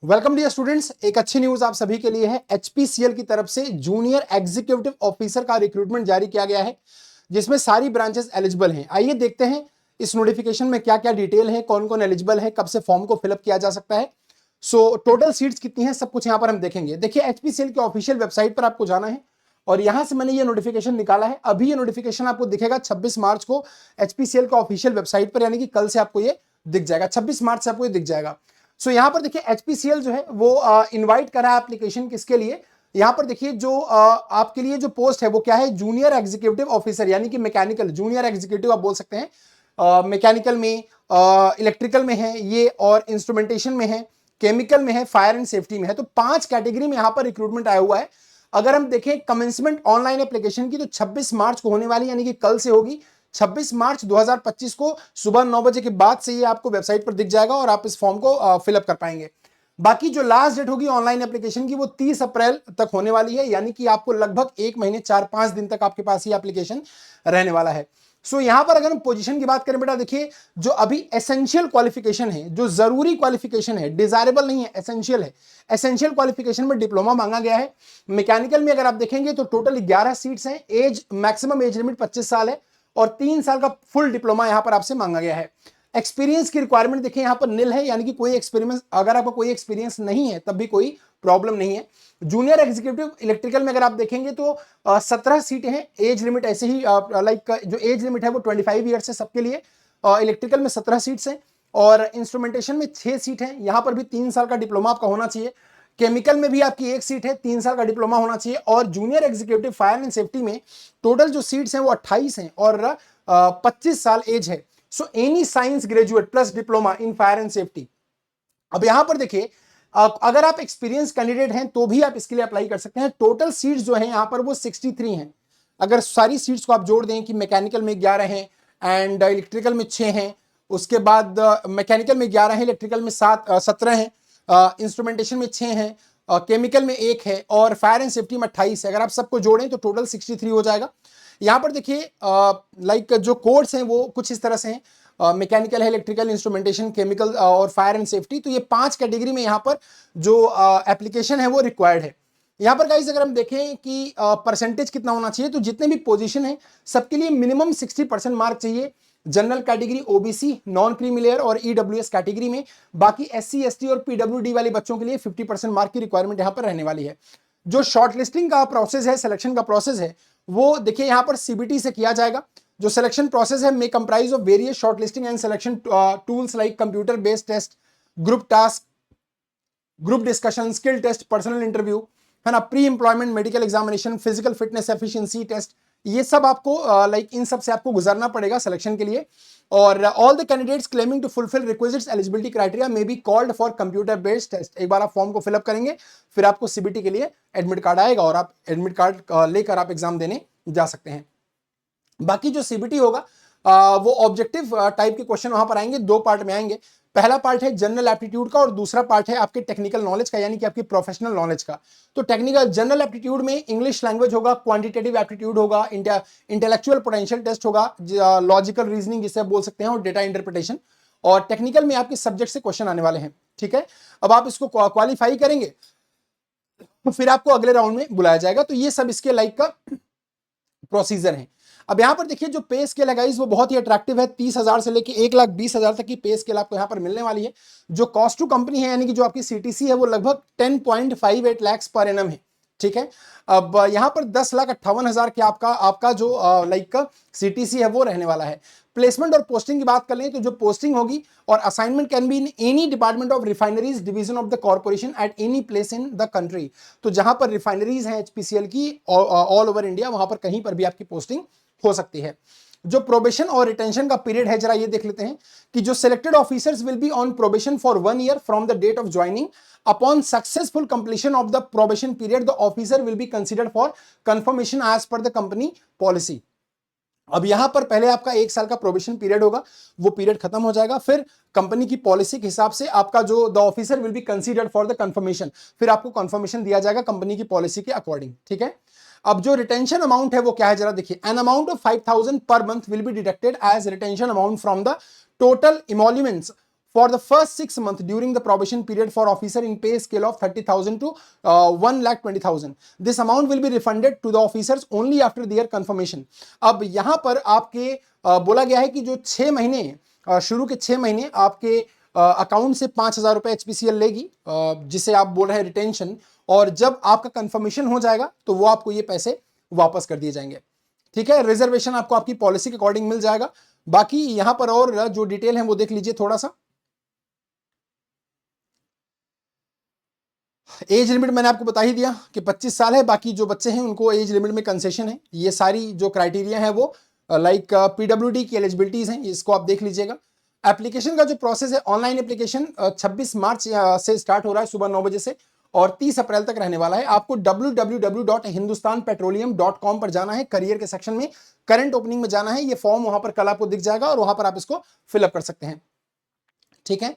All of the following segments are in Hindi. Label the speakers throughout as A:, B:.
A: Welcome dear students. एक अच्छी न्यूज आप सभी के लिए है। एचपीसीएल की तरफ से जूनियर एग्जीक्यूटिव ऑफिसर का रिक्रूटमेंट जारी किया गया है, जिसमें सारी ब्रांचेस एलिजिबल हैं। आइए देखते हैं इस नोटिफिकेशन में क्या क्या डिटेल है, कौन कौन एलिजिबल है, कब से फॉर्म को फिलअप किया जा सकता है। टोटल सीट्स कितनी है, सब कुछ यहां पर हम देखेंगे। देखिए, एचपीसीएल की ऑफिशियल वेबसाइट पर आपको जाना है और यहां से मैंने ये नोटिफिकेशन निकाला है। अभी ये नोटिफिकेशन आपको दिखेगा 26 मार्च को एचपीसीएल का ऑफिशियल वेबसाइट पर, यानी कि कल से आपको ये दिख जाएगा। 26 मार्च से आपको ये दिख जाएगा। यहां पर देखिए, एचपीसीएल जो है वो इनवाइट करा है एप्लीकेशन किसके लिए। यहां पर देखिए, जो आपके लिए जो पोस्ट है वो क्या है, जूनियर एग्जीक्यूटिव ऑफिसर, यानी कि मैकेनिकल जूनियर एग्जीक्यूटिव आप बोल सकते हैं। मैकेनिकल में, इलेक्ट्रिकल में है ये, और इंस्ट्रूमेंटेशन में है, केमिकल में है, फायर एंड सेफ्टी में है। तो 5 कैटेगरी में यहां पर रिक्रूटमेंट आया हुआ है। अगर हम देखें कमेंसमेंट ऑनलाइन एप्लीकेशन की, तो 26 मार्च को होने वाली, यानी कि कल से होगी। 26 मार्च 2025 को सुबह 9 बजे के बाद से ये आपको वेबसाइट पर दिख जाएगा और आप इस फॉर्म को फिलअप कर पाएंगे। बाकी जो लास्ट डेट होगी ऑनलाइन एप्लीकेशन की, वो 30 अप्रैल तक होने वाली है, यानी कि आपको लगभग 1 महीने 4-5 दिन तक आपके पास ये एप्लीकेशन रहने वाला है। यहां पर अगर हम पोजीशन की बात करें बेटा, देखिए जो अभी एसेंशियल क्वालिफिकेशन है, जो जरूरी क्वालिफिकेशन है, डिजायरेबल नहीं है, एसेंशियल है। एसेंशियल क्वालिफिकेशन में डिप्लोमा मांगा गया है। मैकेनिकल में अगर आप देखेंगे तो टोटल 11 सीट्स हैं। एज मैक्सिमम एज लिमिट 25 साल है और 3 साल का फुल डिप्लोमा यहां पर आपसे मांगा गया है। एक्सपीरियंस की रिक्वायरमेंट देखिए यहां पर निल है, यानी कि कोई एक्सपीरियंस, अगर आपको कोई एक्सपीरियंस नहीं है तब भी कोई प्रॉब्लम नहीं है। जूनियर एग्जीक्यूटिव इलेक्ट्रिकल में अगर आप देखेंगे तो 17 सीटें हैं। एज लिमिट ऐसे ही लाइक जो एज लिमिट है वो 25 ईयर से सबके लिए। इलेक्ट्रिकल में 17 सीट्स हैं और इंस्ट्रूमेंटेशन में 6 सीट है। यहां पर भी 3 साल का डिप्लोमा आपका होना चाहिए। केमिकल में भी आपकी 1 सीट है, 3 साल का डिप्लोमा होना चाहिए। और junior executive fire and safety में टोटल जो सीट्स हैं वो 28 हैं और 25 साल एज है। Any science graduate plus diploma in fire and safety. अब यहां पर देखिए, अगर आप एक्सपीरियंस कैंडिडेट हैं तो भी आप इसके लिए अप्लाई कर सकते हैं। टोटल सीट्स जो हैं यहां पर वो 63 हैं। अगर सारी सीट्स को आप जोड़ दें कि मैकेनिकल में 11 हैं एंड इलेक्ट्रिकल में 6 हैं, उसके बाद मैकेनिकल में 11 हैं, इलेक्ट्रिकल में 17 हैं, इंस्ट्रूमेंटेशन में 6 हैं, केमिकल में 1 है और फायर एंड सेफ्टी में 28 है। अगर आप सबको जोड़ें तो टोटल 63 हो जाएगा। यहां पर देखिए लाइक जो कोर्स हैं वो कुछ इस तरह से हैं। मैकेनिकल है, इलेक्ट्रिकल, इंस्ट्रूमेंटेशन, केमिकल और फायर एंड सेफ्टी। तो ये 5 कैटेगरी में यहां पर जो एप्लीकेशन है वो रिक्वायर्ड है। यहां पर गाइस अगर हम देखें कि परसेंटेज कितना होना चाहिए, तो जितने भी पोजीशन है सबके लिए मिनिमम 60% मार्क चाहिए। General category, OBC, non creamy layer और ईडब्ल्यूएस कैटेगरी में। बाकी एससी, एसटी और पीडब्ल्यूडी वाले बच्चों के लिए 50% मार्क की रिक्वायरमेंट यहां पर रहने वाली है। जो शॉर्टलिस्टिंग का प्रोसेस है, सिलेक्शन का प्रोसेस है, वो देखिए यहां पर सीबीटी से किया जाएगा। जो सिलेक्शन प्रोसेस है may comprise of various shortlisting and selection tools like computer based test, group task, group discussion, skill test, personal interview, है ना, pre employment medical examination, physical fitness efficiency test, ये सब आपको लाइक इन सब से आपको गुजरना पड़ेगा सिलेक्शन के लिए। और all the candidates claiming to fulfil requisites eligibility criteria may be called for computer based test. एक बार आप फॉर्म को फिलअप करेंगे, फिर आपको सीबीटी के लिए एडमिट कार्ड आएगा और आप एडमिट कार्ड लेकर आप एग्जाम देने जा सकते हैं। बाकी जो सीबीटी होगा वो ऑब्जेक्टिव टाइप के क्वेश्चन वहां पर आएंगे, 2 पार्ट में आएंगे। पहला पार्ट है जनरल एप्टीट्यूड का और दूसरा पार्ट है आपके टेक्निकल नॉलेज का, यानी कि आपकी प्रोफेशनल नॉलेज का। तो टेक्निकल जनरल एप्टीट्यूड में इंग्लिश लैंग्वेज होगा, क्वांटिटेटिव एप्टीट्यूड होगा, इंटेलेक्चुअल पोटेंशियल टेस्ट होगा, लॉजिकल रीजनिंग जिसे आप बोल सकते हैं, और डेटा इंटरप्रिटेशन। और टेक्निकल में आपके सब्जेक्ट से क्वेश्चन आने वाले हैं। ठीक है, अब आप इसको क्वालिफाई करेंगे तो फिर आपको अगले राउंड में बुलाया जाएगा। तो ये सब इसके लाइक का प्रोसीजर है। अब यहां पर देखिए जो पे स्केल है गाइस वो बहुत ही अट्रैक्टिव है। 30,000 से लेके 1,20,000 तक की पे स्केल आपको यहां पर मिलने वाली है। जो कॉस्ट टू कंपनी है, यानी कि जो आपकी सीटीसी है, वो लगभग 10.58 लाख पर एनम है। ठीक है, अब यहां पर 10,58,000 के आपका जो लाइक का सीटीसी है वो रहने वाला है। प्लेसमेंट और पोस्टिंग की बात कर लें तो जो पोस्टिंग होगी और assignment can be in any department of refineries division of the corporation at any place in the country. तो जहां पर रिफाइनरीज हैं एचपीसीएल की ऑल ओवर इंडिया, वहां पर कहीं पर भी आपकी पोस्टिंग हो सकती है। जो प्रोबेशन और रिटेंशन का पीरियड है, जरा ये देख लेते हैं कि जो selected officers will be on probation for 1 year from the date of joining. Upon successful completion of the probation period the officer will be considered for confirmation as per the company policy. अब यहां पर पहले आपका 1 साल का प्रोबेशन पीरियड होगा, वो पीरियड खत्म हो जाएगा, फिर कंपनी की पॉलिसी के हिसाब से आपका जो the officer will be considered for the confirmation, फिर आपको कंफर्मेशन दिया जाएगा कंपनी की पॉलिसी के अकॉर्डिंग। ठीक है, अब जो रिटेंशन अमाउंट है वो क्या है, जरा देखिए। An amount of 5,000 per month will be deducted as retention amount from the total emoluments for the first 6 months during the probation period for officer in pay scale of 30,000 to 1,20,000. This amount will be refunded to the officers only after their confirmation. अब यहां पर आपके बोला गया है कि जो 6 महीने शुरू के 6 महीने आपके अकाउंट से 5,000 रुपए एचपीसीएल लेगी, जिसे आप बोल रहे हैं रिटेंशन, और जब आपका कंफर्मेशन हो जाएगा तो वो आपको ये पैसे वापस कर दिए जाएंगे। ठीक है, रिजर्वेशन आपको आपकी पॉलिसी के अकॉर्डिंग मिल जाएगा। बाकी यहां पर और जो डिटेल है वो देख लीजिए थोड़ा सा। एज लिमिट मैंने आपको बता ही दिया कि 25 साल है, बाकी जो बच्चे हैं उनको एज लिमिट में कंसेशन है। ये सारी जो क्राइटेरिया है वो लाइक पीडब्ल्यूडी की एलिजिबिलिटीज हैं, इसको आप देख लीजिएगा। एप्लीकेशन का जो प्रोसेस है, ऑनलाइन एप्लीकेशन 26 मार्च से स्टार्ट हो रहा है सुबह 9 बजे से और 30 अप्रैल तक रहने वाला है। आपको www.hindustanpetroleum.com पर जाना है, करियर के सेक्शन में करंट ओपनिंग में जाना है। ये फॉर्म वहां पर कल आपको दिख जाएगा और वहां पर आप इसको फिलअप कर सकते हैं। ठीक है,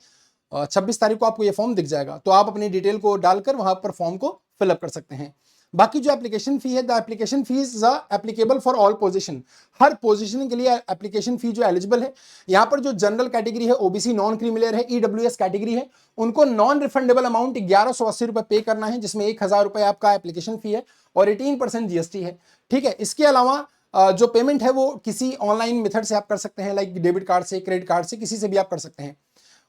A: 26 तारीख को आपको ये फॉर्म दिख जाएगा, तो आप अपनी डिटेल को डालकर वहां पर फॉर्म को फिलअप कर सकते हैं। बाकी जो एप्लीकेशन फी है, the application fee is applicable for all position. Her position के लिए एप्लीकेशन फी जो एलिजिबल है, यहां पर जो जनरल कैटेगरी है, ओबीसी, नॉन क्रीमिलियर है, ईडब्ल्यूएस कैटेगरी है, उनको नॉन रिफंडेबल अमाउंट 1180 रुपए पे करना है, जिसमें 1,000 रुपए आपका एप्लीकेशन फी है और 18% जीएसटी है। ठीक है, इसके अलावा जो पेमेंट है वो किसी ऑनलाइन मेथड से आप कर सकते हैं, लाइक डेबिट कार्ड से, क्रेडिट कार्ड से, किसी से भी आप कर सकते हैं।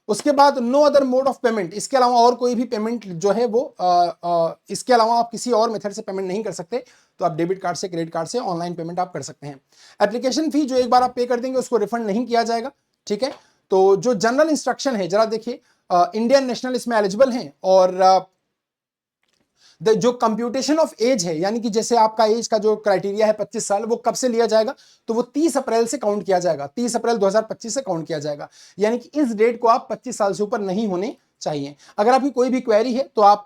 A: उसके बाद no other mode of payment, इसके अलावा और कोई भी पेमेंट जो है वो इसके अलावा आप किसी और मेथड से पेमेंट नहीं कर सकते, तो आप डेबिट कार्ड से, क्रेडिट कार्ड से ऑनलाइन पेमेंट आप कर सकते हैं। एप्लीकेशन फी जो एक बार आप पे कर देंगे उसको रिफंड नहीं किया जाएगा। ठीक है, तो जो जनरल इंस्ट्रक्शन है जरा देखिए, इंडियन नेशनल इसमें एलिजिबल हैं और जो कंप्यूटेशन ऑफ एज है, यानी कि जैसे आपका एज का जो क्राइटेरिया है 25 साल, वो कब से लिया जाएगा, तो वो 30 अप्रैल से काउंट किया जाएगा, 30 अप्रैल 2025 से काउंट किया जाएगा। यानी कि इस डेट को आप 25 साल से ऊपर नहीं होने चाहिए। अगर आपकी कोई भी क्वेरी है तो आप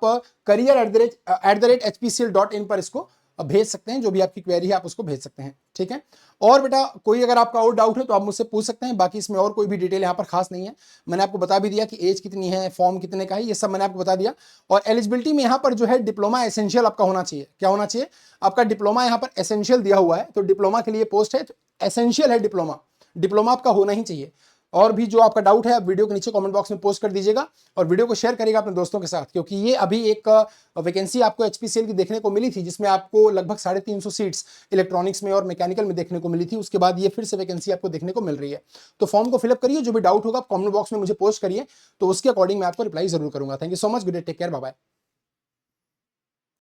A: career@hpcl.in पर इसको भेज सकते हैं, जो भी आपकी क्वेरी है आप उसको भेज सकते हैं। ठीक है, और बेटा कोई अगर आपका और डाउट है तो आप मुझसे पूछ सकते हैं, बाकी इसमें और कोई भी डिटेल यहाँ पर खास नहीं है। मैंने आपको बता भी दिया कि एज कितनी है, फॉर्म कितने का है, ये सब मैंने आपको बता दिया। और एलिजिबिलिटी में यहाँ पर जो है डिप्लोमा एसेंशियल आपका होना चाहिए। क्या होना चाहिए? आपका डिप्लोमा यहाँ पर एसेंशियल दिया हुआ है, तो डिप्लोमा के लिए पोस्ट है, तो एसेंशियल है डिप्लोमा, डिप्लोमा आपका होना ही चाहिए। और भी जो आपका डाउट है आप वीडियो के नीचे कमेंट बॉक्स में पोस्ट कर दीजिएगा और वीडियो को शेयर करिएगा अपने दोस्तों के साथ, क्योंकि ये अभी एक वैकेंसी आपको एचपीसीएल की देखने को मिली थी, जिसमें आपको लगभग 350 सीट्स इलेक्ट्रॉनिक्स में और मैकेनिकल में देखने को मिली थी। उसके बाद ये फिर से वैकेंसी आपको देखने को मिल रही है। तो फॉर्म को फिलअप करिए, जो भी डाउट होगा कमेंट बॉक्स में मुझे पोस्ट करिए, तो उसके अकॉर्डिंग मैं आपको रिप्लाई जरूर करूंगा। Thank you so much, good day, take care, bye bye.